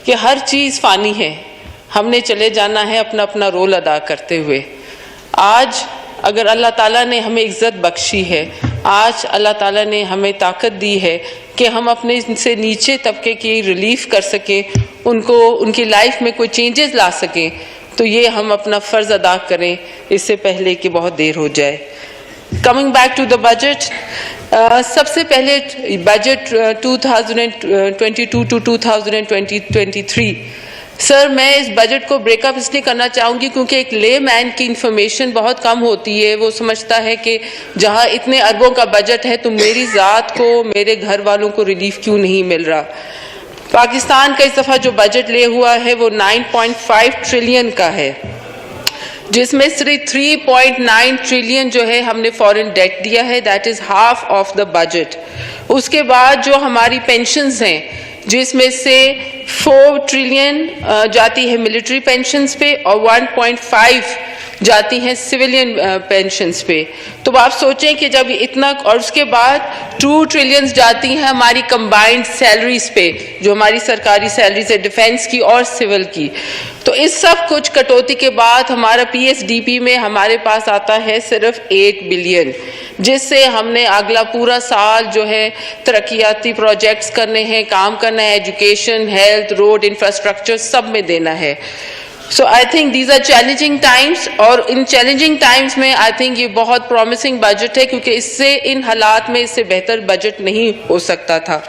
کہ ہر چیز فانی ہے, ہم نے چلے جانا ہے اپنا اپنا رول ادا کرتے ہوئے. آج اگر اللہ تعالیٰ نے ہمیں عزت بخشی ہے, آج اللہ تعالیٰ نے ہمیں طاقت دی ہے کہ ہم اپنے سے نیچے طبقے کی ریلیف کر سکیں, ان کو ان کی لائف میں کوئی چینجز لا سکیں, تو یہ ہم اپنا فرض ادا کریں اس سے پہلے کہ بہت دیر ہو جائے. Coming back to the budget, سب سے پہلے بجٹ 2022 ٹو 2023. سر میں اس بجٹ کو بریک اپ اس لیے کرنا چاہوں گی کیونکہ ایک لے مین کی انفارمیشن بہت کم ہوتی ہے. وہ سمجھتا ہے کہ جہاں اتنے اربوں کا بجٹ ہے تو میری ذات کو, میرے گھر والوں کو ریلیف کیوں نہیں مل رہا. پاکستان کا اس دفعہ جو بجٹ لے ہوا ہے وہ 9.5 ٹریلین کا ہے, جس میں صرف 3.9 ٹریلین جو ہے ہم نے فورن ڈیٹ دیا ہے, that is half of the budget. اس کے بعد جو ہماری پینشنز ہیں جس میں سے 4 ٹریلین جاتی ہے ملٹری پینشنز پہ اور 1.5 جاتی ہیں سویلین پینشنز پہ. تو آپ سوچیں کہ جب اتنا, اور اس کے بعد 2 ٹریلینز جاتی ہیں ہماری کمبائنڈ سیلریز پہ, جو ہماری سرکاری سیلریز ہے ڈیفینس کی اور سول کی. تو اس سب کچھ کٹوتی کے بعد ہمارا پی ایس ڈی پی میں ہمارے پاس آتا ہے صرف 8 بلین, جس سے ہم نے اگلا پورا سال جو ہے ترقیاتی پروجیکٹس کرنے ہیں, کام کرنا ہے, ایجوکیشن, ہیلتھ, روڈ, انفراسٹرکچر سب میں دینا ہے. So I think these are challenging times, اور ان چیلنجنگ ٹائمس میں آئی تھنک یہ بہت پرومسنگ بجٹ ہے, کیونکہ اس سے ان حالات میں اس سے بہتر بجٹ نہیں ہو سکتا تھا.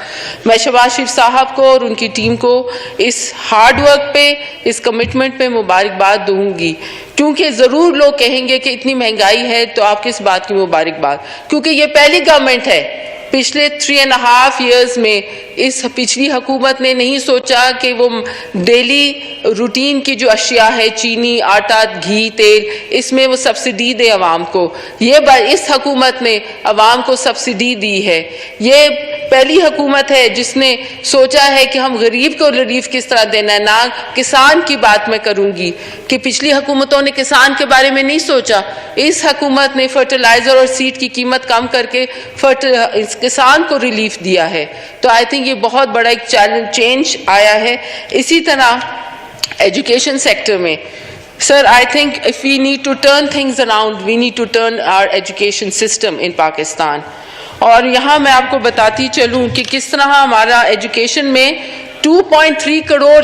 میں شہباز شریف صاحب کو اور ان کی ٹیم کو اس ہارڈ ورک پہ, اس کمٹمنٹ پہ مبارکباد دوں گی, کیونکہ ضرور لوگ کہیں گے کہ اتنی مہنگائی ہے تو آپ کس بات کی مبارکباد, کیونکہ یہ پہلی گورنمنٹ ہے پچھلے 3.5 ایئرز میں. اس پچھلی حکومت نے نہیں سوچا کہ وہ ڈیلی روٹین کی جو اشیاء ہے, چینی, آٹا, گھی, تیل, اس میں وہ سبسڈی دے عوام کو. یہ اس حکومت نے عوام کو سبسڈی دی ہے. یہ پہلی حکومت ہے جس نے سوچا ہے کہ ہم غریب کو ریلیف کس طرح دینا ہے. نہ کسان کی بات میں کروں گی کہ پچھلی حکومتوں نے کسان کے بارے میں نہیں سوچا, اس حکومت نے فرٹیلائزر اور سیڈ کی قیمت کم کر کے کسان کو ریلیف دیا ہے. تو آئی تھنک یہ بہت بڑا ایک چینج آیا ہے. اسی طرح ایجوکیشن سیکٹر میں سر, I think if we need to turn things around, we need to turn our education system in Pakistan. اور یہاں میں آپ کو بتاتی چلوں کہ کس طرح ہمارا ایجوکیشن میں 2.3 کروڑ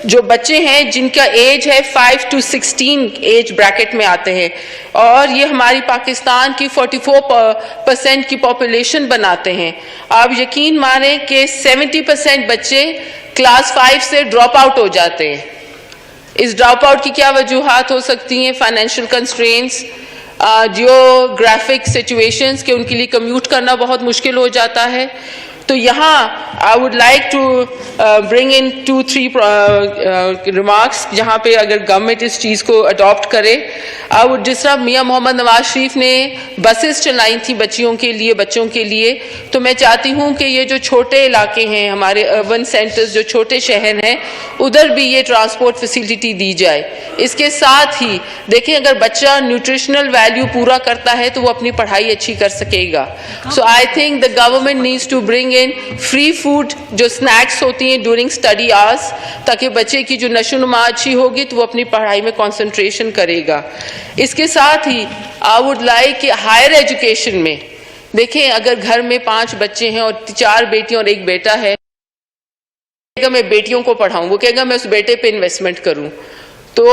جو بچے ہیں جن کا ایج ہے 5 to 16 ایج بریکٹ میں آتے ہیں, اور یہ ہماری پاکستان کی 44% کی پاپولیشن بناتے ہیں. آپ یقین مانیں کہ 70% بچے کلاس 5 سے ڈراپ آؤٹ ہو جاتے ہیں. اس ڈراپ آؤٹ کی کیا وجوہات ہو سکتی ہیں؟ فائنینشیل کنسٹرینٹس, جیوگرافک سچویشنز کہ ان کے لیے کمیوٹ کرنا بہت مشکل ہو جاتا ہے. تو یہاں I would like to bring in 2-3 remarks جہاں پہ اگر گورنمنٹ اس چیز کو اڈاپٹ کرے. جس طرح میاں محمد نواز شریف نے بسز چلائی تھی بچوں کے لیے, تو میں چاہتی ہوں کہ یہ جو چھوٹے علاقے ہیں ہمارے اربن سینٹرز, جو چھوٹے شہر ہیں, ادھر بھی یہ ٹرانسپورٹ فیسلٹی دی جائے. اس کے ساتھ ہی دیکھیں اگر بچہ نیوٹریشنل ویلیو پورا کرتا ہے تو وہ اپنی پڑھائی اچھی کر سکے گا. So I think the government needs to bring in free food جو اسنیکس ہوتی ہیں ڈورنگ اسٹڈی آورس, تاکہ بچے کی جو نشو و نما اچھی ہوگی تو وہ اپنی پڑھائی میں کانسنٹریشن کرے گا. اس کے ساتھ ہی آئی ووڈ لائک کہ ہائر ایجوکیشن میں دیکھیں اگر گھر میں 5 بچے ہیں اور 4 بیٹیاں اور 1 بیٹا ہے, میں بیٹیوں کو پڑھاؤں, وہ کہے گا میں اس بیٹے پہ انویسٹمنٹ کروں. تو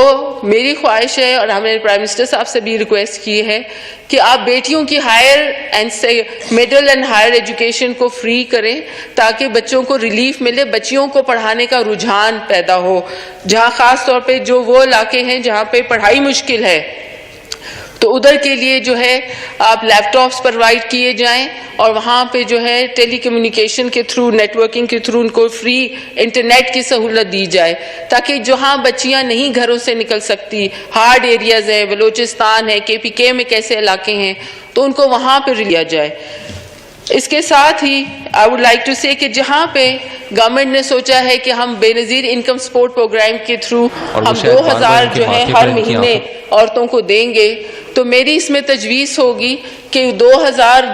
میری خواہش ہے, اور ہم نے پرائم منسٹر صاحب سے بھی ریکویسٹ کی ہے کہ آپ بیٹیوں کی higher and middle and higher education کو فری کریں تاکہ بچوں کو ریلیف ملے, بچیوں کو پڑھانے کا رجحان پیدا ہو. جہاں خاص طور پہ جو وہ علاقے ہیں جہاں پہ پڑھائی مشکل ہے, تو ادھر کے لیے جو ہے آپ لیپ ٹاپس پرووائڈ کیے جائیں, اور وہاں پہ جو ہے ٹیلی کمیونیکیشن کے تھرو, نیٹ ورکنگ کے تھرو ان کو فری انٹرنیٹ کی سہولت دی جائے, تاکہ جہاں بچیاں نہیں گھروں سے نکل سکتی, ہارڈ ایریاز ہیں, بلوچستان ہے, KPK میں کیسے علاقے ہیں, تو ان کو وہاں پہ لیا جائے. اس کے ساتھ ہی I would like to say کہ جہاں پہ گورنمنٹ نے سوچا ہے کہ ہم بے نظیر انکم سپورٹ پروگرام کے تھرو ہم 2000 جو ہے ہر مہینے عورتوں کو دیں گے, تو میری اس میں تجویز ہوگی کہ 2000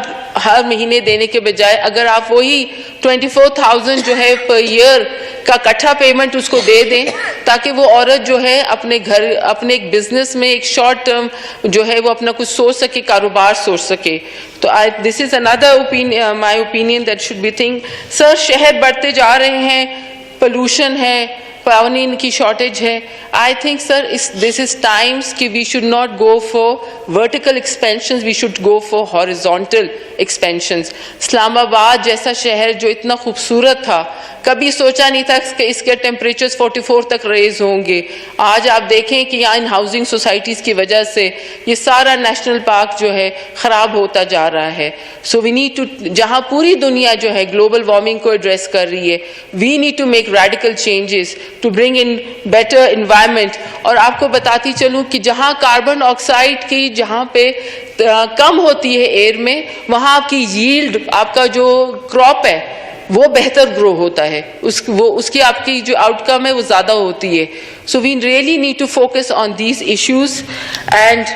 ہر مہینے دینے کے بجائے اگر آپ وہی 24,000 جو ہے پر ایئر کا کٹھا پیمنٹ اس کو دے دیں تاکہ وہ عورت جو ہے اپنے گھر اپنے ایک بزنس میں ایک شارٹ ٹرم جو ہے وہ اپنا کچھ سوچ سکے, کاروبار سوچ سکے. تو دس از اندر my opinion that should be think. Sir شہر بڑھتے جا رہے ہیں, پولوشن ہے, قوانین کی شارٹیج ہے. I think sir this is times کہ we should not go for vertical expansions, we should go for horizontal expansions. اسلام آباد جیسا شہر جو اتنا خوبصورت تھا, کبھی سوچا نہیں تھا کہ اس کے ٹیمپریچرز 44 تک ریز ہوں گے. آج آپ دیکھیں کہ یہاں ان ہاؤسنگ سوسائٹیز کی وجہ سے یہ سارا نیشنل پارک جو ہے خراب ہوتا جا رہا ہے. سو وی نیڈ ٹو, جہاں پوری دنیا جو ہے گلوبل وارمنگ کو ایڈریس کر رہی ہے, we need to make radical changes to bring in better environment. اور آپ کو بتاتی چلوں کہ جہاں کاربن آکسائڈ کی جہاں پہ کم ہوتی ہے ایئر میں, وہاں آپ کی ییلڈ, آپ کا جو کراپ ہے وہ بہتر گرو ہوتا ہے, اس کی آپ کی جو آؤٹ کم ہے وہ زیادہ ہوتی ہے. So we really need to focus on these issues. And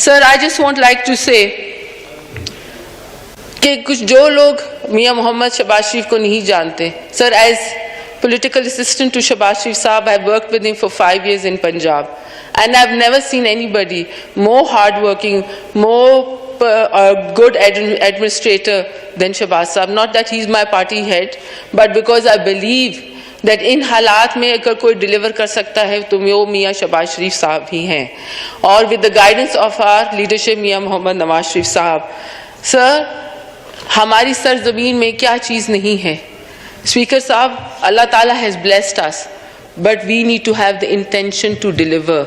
sir I just want like to say کہ کچھ جو لوگ میاں محمد شہباز شریف کو نہیں جانتے, سر as political assistant to Shahbaz Sharif Saab, I've worked with him for 5 years in Punjab, and I've never seen anybody more hardworking, more good administrator than Shahbaz Saab. Not that he's my party head, but because I believe that in حالات میں اگر کوئی deliver کر سکتا ہے تو وہ میاں شہباز شریف صاحب ہی ہیں, اور with the guidance of our leadership میاں محمد نواز شریف صاحب. سر ہماری سرزمین میں کیا چیز نہیں ہے. Speaker صاحب, Allah Ta'ala has blessed us, but we need to have the intention to deliver.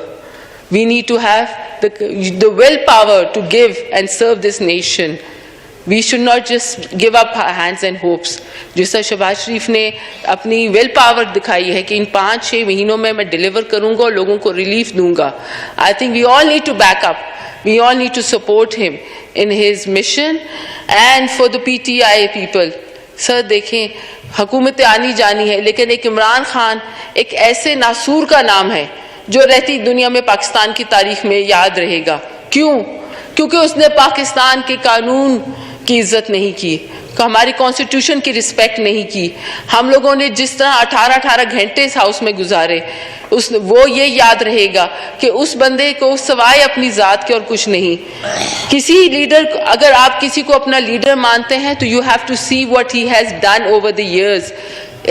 We need to have the willpower to give and serve this nation. We should not just give up our hands and hopes. جس طرح شہباز شریف نے اپنی will power دکھائی ہے کہ ان 5-6 مہینوں میں میں ڈیلیور کروں گا اور لوگوں کو ریلیف دوں گا. I think we all need to back up. We all need to support him in his mission. And for the PTI people, سر دیکھیں حکومتیں آنی جانی ہے, لیکن ایک عمران خان ایک ایسے ناسور کا نام ہے جو رہتی دنیا میں پاکستان کی تاریخ میں یاد رہے گا. کیوں؟ کیونکہ اس نے پاکستان کے قانون کی عزت نہیں کی, ہماری کانسٹیٹیوشن کی رسپیکٹ نہیں کی. ہم لوگوں نے جس طرح 18 گھنٹے اس ہاؤس میں گزارے, وہ یہ یاد رہے گا کہ اس بندے کو سوائے اپنی ذات کے اور کچھ نہیں. کسی لیڈر, اگر آپ کسی کو اپنا لیڈر مانتے ہیں تو you have to see what he has done over the years.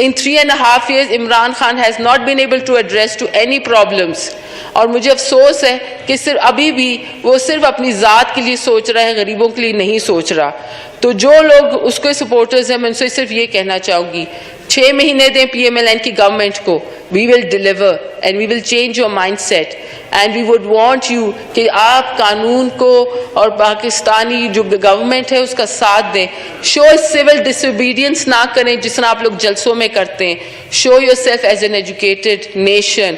In 3.5 years Imran Khan has not been able to address to any problems. اور مجھے افسوس ہے کہ صرف ابھی بھی وہ صرف اپنی ذات کے لیے سوچ رہا ہے, غریبوں کے لیے نہیں سوچ رہا. تو جو لوگ اس کے سپورٹرز ہیں, میں ان سے صرف یہ کہنا چاہوں گی, 6 مہینے دیں پی ایم ایل این کی گورنمنٹ کو. We will deliver and we will change your mindset. And we would want you کہ آپ قانون کو اور پاکستانی جو گورنمنٹ ہے اس کا ساتھ دیں. شو سول ڈسوبیڈینس نہ کریں جس طرح آپ لوگ جلسوں میں کرتے ہیں. Show your self as an educated nation.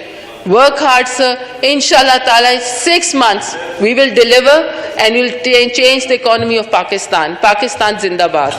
Work hard, sir. Inshallah ta'ala, 6 months we will deliver and we will change the economy of Pakistan. Pakistan Zindabad.